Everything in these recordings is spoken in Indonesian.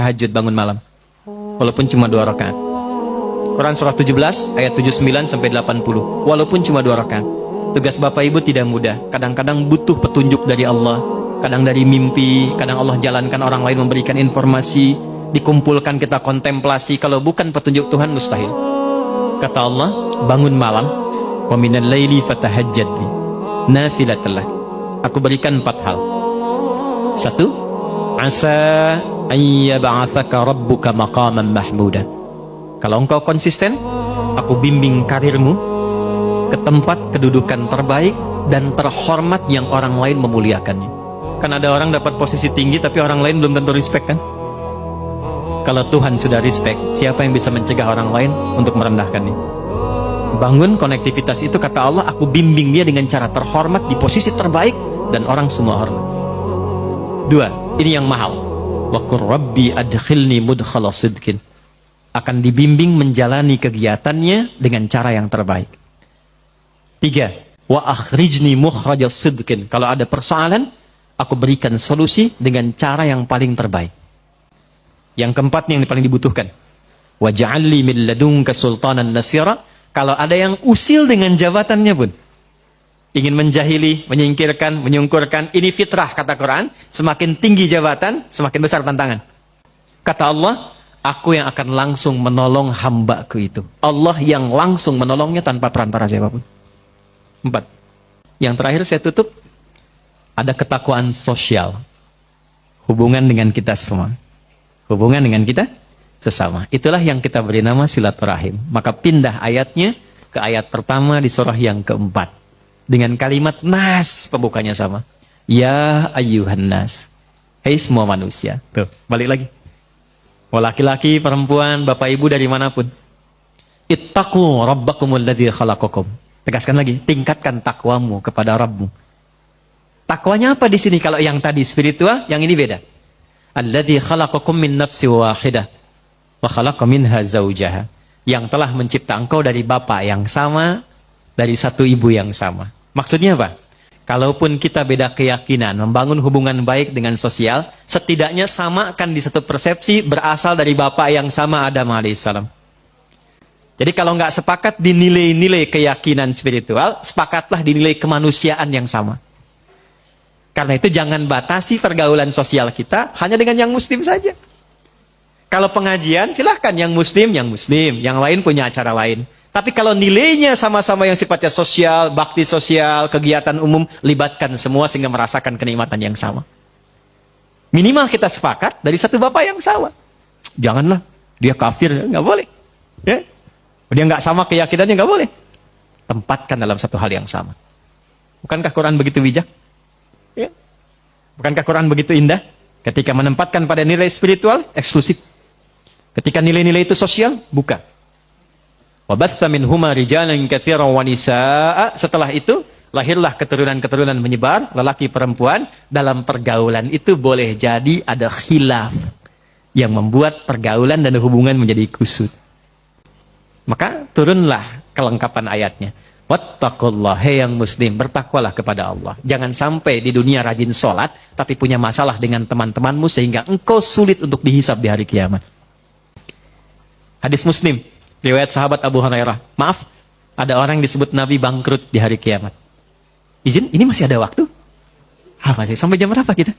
tahajud bangun malam. Walaupun cuma 2 rakaat. Quran surah 17 ayat 79 sampai 80. Walaupun cuma 2 rakaat. Tugas Bapak Ibu tidak mudah. Kadang-kadang butuh petunjuk dari Allah. Kadang dari mimpi, kadang Allah jalankan orang lain memberikan informasi, dikumpulkan kita kontemplasi. Kalau bukan petunjuk Tuhan mustahil. Kata Allah, bangun malam, wa minal laili fatahajjad bi nafilatallah. Aku berikan 4 hal. 1, asa ayyab'atsaka rabbuka maqaman mahmuda. Kalau engkau konsisten, aku bimbing karirmu ke tempat kedudukan terbaik dan terhormat yang orang lain memuliakannya. Kan ada orang dapat posisi tinggi tapi orang lain belum tentu respect kan? Kalau Tuhan sudah respect, siapa yang bisa mencegah orang lain untuk merendahkannya? Bangun konektivitas itu, kata Allah, aku bimbing dia dengan cara terhormat di posisi terbaik dan orang semua hormat. 2, ini yang mahal. Wa qur rabbi adkhilni mudkhala sidqin. Akan dibimbing menjalani kegiatannya dengan cara yang terbaik. 3, wa akhrijni mukhrajas sidqin. Kalau ada persoalan, aku berikan solusi dengan cara yang paling terbaik. Yang keempat yang paling dibutuhkan. Wa ja'alli min ladunka sultanan nasira. Kalau ada yang usil dengan jabatannya pun, ingin menjahili, menyingkirkan, menyungkurkan, ini fitrah kata Quran. Semakin tinggi jabatan, semakin besar tantangan. Kata Allah, aku yang akan langsung menolong hambaku itu. Allah yang langsung menolongnya tanpa perantara siapapun. 4. Yang terakhir saya tutup, ada ketakwaan sosial. Hubungan dengan kita semua. Hubungan dengan kita sesama. Itulah yang kita beri nama silaturahim. Maka pindah ayatnya ke ayat pertama di surah yang keempat. Dengan kalimat nas, pembukanya sama. Ya ayyuhan nas. Hei semua manusia. Tuh, balik lagi. Laki-laki, perempuan, bapak ibu dari manapun. Ittaqu rabbakumul ladzi khalaqakum. Tegaskan lagi, tingkatkan takwamu kepada Rabbmu. Takwanya apa di sini? Kalau yang tadi spiritual, yang ini beda. Alladzi khalaqakum min nafsin wahidah wa khalaqa minha zaujaha. Yang telah mencipta engkau dari bapak yang sama, dari satu ibu yang sama. Maksudnya apa? Kalaupun kita beda keyakinan, membangun hubungan baik dengan sosial, setidaknya samakan di satu persepsi berasal dari bapak yang sama, Adam alaihissalam. Jadi kalau nggak sepakat di nilai-nilai keyakinan spiritual, sepakatlah di nilai kemanusiaan yang sama. Karena itu jangan batasi pergaulan sosial kita hanya dengan yang muslim saja. Kalau pengajian, silahkan yang muslim, yang lain punya acara lain. Tapi kalau nilainya sama-sama yang sifatnya sosial, bakti sosial, kegiatan umum, libatkan semua sehingga merasakan kenikmatan yang sama. Minimal kita sepakat dari satu bapak yang sama. Janganlah, dia kafir, nggak boleh. Ya? Dia nggak sama keyakinannya, nggak boleh. Tempatkan dalam satu hal yang sama. Bukankah Quran begitu bijak? Ya? Bukankah Quran begitu indah? Ketika menempatkan pada nilai spiritual, eksklusif. Ketika nilai-nilai itu sosial, buka. Wabatha minhuma rijalan katsiran wa nisaa. Setelah itu lahirlah keturunan-keturunan menyebar, lelaki perempuan. Dalam pergaulan itu boleh jadi ada khilaf yang membuat pergaulan dan hubungan menjadi kusut. Maka turunlah kelengkapan ayatnya. Wattaqullah, hei yang muslim, bertakwalah kepada Allah. Jangan sampai di dunia rajin sholat tapi punya masalah dengan teman-temanmu sehingga engkau sulit untuk dihisab di hari kiamat. Hadis Muslim, riwayat sahabat Abu Hurairah. Maaf, ada orang yang disebut Nabi bangkrut di hari kiamat. Izin, ini masih ada waktu? Apa sih? Sampai jam berapa kita?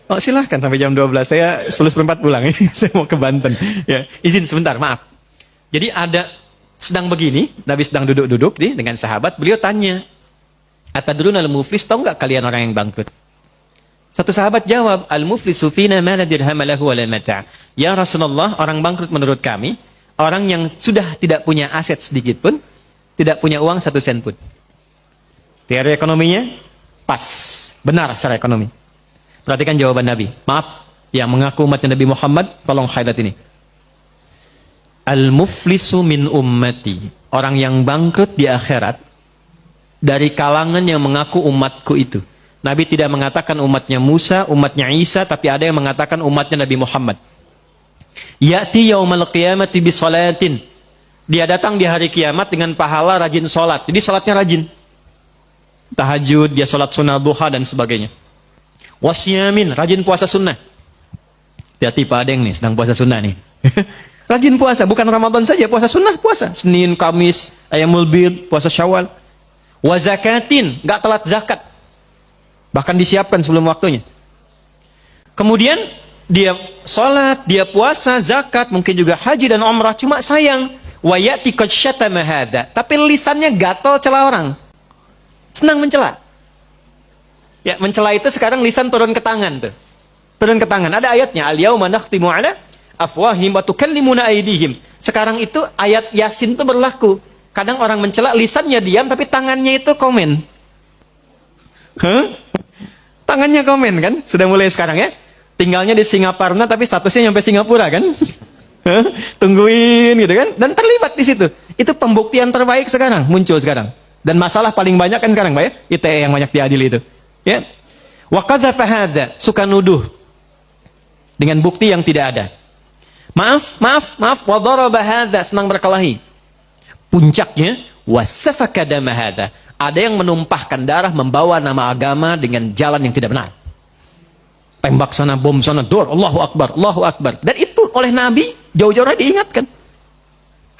Oh silahkan sampai jam 12. Saya 10:04 pulang. Saya mau ke Banten. Ya, izin sebentar, maaf. Jadi ada sedang begini, Nabi sedang duduk-duduk dengan sahabat. Beliau tanya, atadruna al-muflis, tahu nggak kalian orang yang bangkrut? Satu sahabat jawab, al-muflisu fina ma la dirham lahu wa la mata'. Ya Rasulullah, orang bangkrut menurut kami, orang yang sudah tidak punya aset sedikit pun, tidak punya uang 1 sen pun. Teori ekonominya pas, benar secara ekonomi. Perhatikan jawaban Nabi. Maaf, yang mengaku umatnya Nabi Muhammad, tolong highlight ini. Al-muflisu min ummati. Orang yang bangkrut di akhirat dari kalangan yang mengaku umatku itu. Nabi tidak mengatakan umatnya Musa, umatnya Isa, tapi ada yang mengatakan umatnya Nabi Muhammad. Ya'ti yaumal qiyamati bi salatin. Dia datang di hari kiamat dengan pahala rajin salat. Jadi salatnya rajin. Tahajud, dia salat sunnah duha dan sebagainya. Wasyamin, rajin puasa sunnah. Hati-hati Pak Adeng nih, sedang puasa sunnah nih. Rajin puasa, bukan Ramadan saja, puasa sunnah, puasa. Senin, Kamis, Ayyamul Bid, puasa Syawal. Wa zakatin, nggak telat zakat. Bahkan disiapkan sebelum waktunya. Kemudian dia sholat, dia puasa, zakat, mungkin juga haji dan umrah. Cuma sayang, wa ya'ti qad syatama hadza. Tapi lisannya gatal cela orang. Senang mencela. Ya, mencela itu sekarang lisan turun ke tangan tuh. Turun ke tangan. Ada ayatnya, al-yauma nakhtimu ala afwahim wa tukallimuna aydihim. Sekarang itu ayat Yasin itu berlaku. Kadang orang mencela, lisannya diam tapi tangannya itu komen. Hah? Tangannya komen kan? Sudah mulai sekarang ya. Tinggalnya di Singaparna tapi statusnya nyampe Singapura kan? Hah? Tungguin gitu kan? Dan terlibat di situ. Itu pembuktian terbaik sekarang, muncul sekarang. Dan masalah paling banyak kan sekarang, Pak ya? ITE yang banyak diadili itu. Ya. Wa qadzafa hadza, suka nuduh dengan bukti yang tidak ada. Maaf, wa daraba hadza, senang berkelahi. Puncaknya wasafaka dama hadza. Ada yang menumpahkan darah, membawa nama agama dengan jalan yang tidak benar. Tembak sana, bom sana, dor, Allahu Akbar, Allahu Akbar. Dan itu oleh Nabi jauh-jauh diingatkan.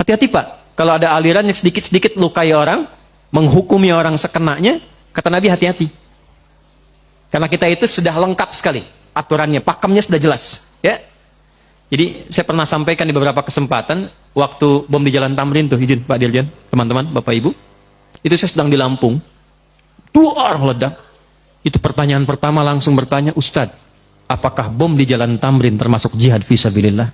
Hati-hati Pak, kalau ada aliran yang sedikit-sedikit lukai orang, menghukumi orang sekenanya, kata Nabi hati-hati. Karena kita itu sudah lengkap sekali aturannya, pakemnya sudah jelas. Ya. Jadi saya pernah sampaikan di beberapa kesempatan, waktu bom di Jalan Tamrin tuh, izin Pak Dirjen, teman-teman, Bapak Ibu, itu saya sedang di Lampung, 2 orang ledak. Itu pertanyaan pertama langsung bertanya, Ustadz, apakah bom di Jalan Tamrin termasuk jihad fisabilillah?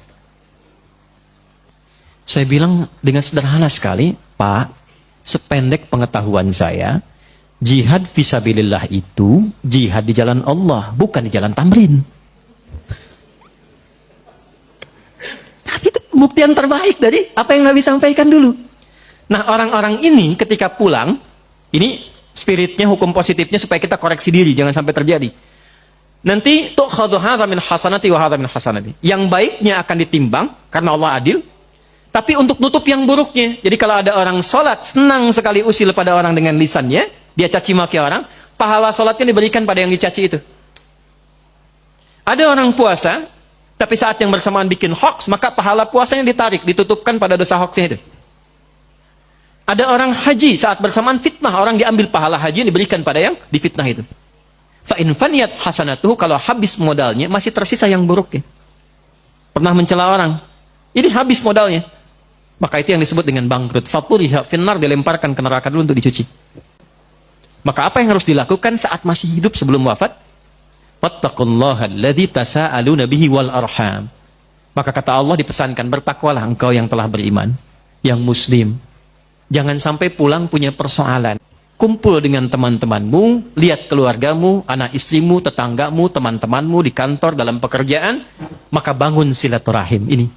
Saya bilang dengan sederhana sekali, Pak, sependek pengetahuan saya, jihad fisabilillah itu jihad di jalan Allah, bukan di Jalan Tamrin. Tapi itu pembuktian terbaik dari apa yang Nabi sampaikan dulu. Nah, orang-orang ini ketika pulang, ini spiritnya, hukum positifnya supaya kita koreksi diri, jangan sampai terjadi. Nanti tu'khadhu hadza min hasanati wa hadza min hasanati. Yang baiknya akan ditimbang karena Allah adil, tapi untuk nutup yang buruknya. Jadi kalau ada orang sholat, senang sekali usil pada orang dengan lisannya, dia caci maki orang, pahala sholatnya diberikan pada yang dicaci itu. Ada orang puasa, tapi saat yang bersamaan bikin hoax, maka pahala puasanya ditarik, ditutupkan pada dosa hoaxnya itu. Ada orang haji, saat bersamaan fitnah, orang diambil pahala haji diberikan pada yang difitnah itu. Fa in faniyat hasanatuhu, kalau habis modalnya, masih tersisa yang buruknya. Pernah mencela orang, ini habis modalnya. Maka itu yang disebut dengan bangkrut. Faturiha finnar, dilemparkan ke neraka dulu untuk dicuci. Maka apa yang harus dilakukan saat masih hidup sebelum wafat? Wattaqullaha alladzi tasaaluna bihi wal arham. Maka kata Allah dipesankan, bertakwalah engkau yang telah beriman, yang muslim. Jangan sampai pulang punya persoalan. Kumpul dengan teman-temanmu, lihat keluargamu, anak istrimu, tetanggamu, teman-temanmu di kantor, dalam pekerjaan, maka bangun silaturahim ini.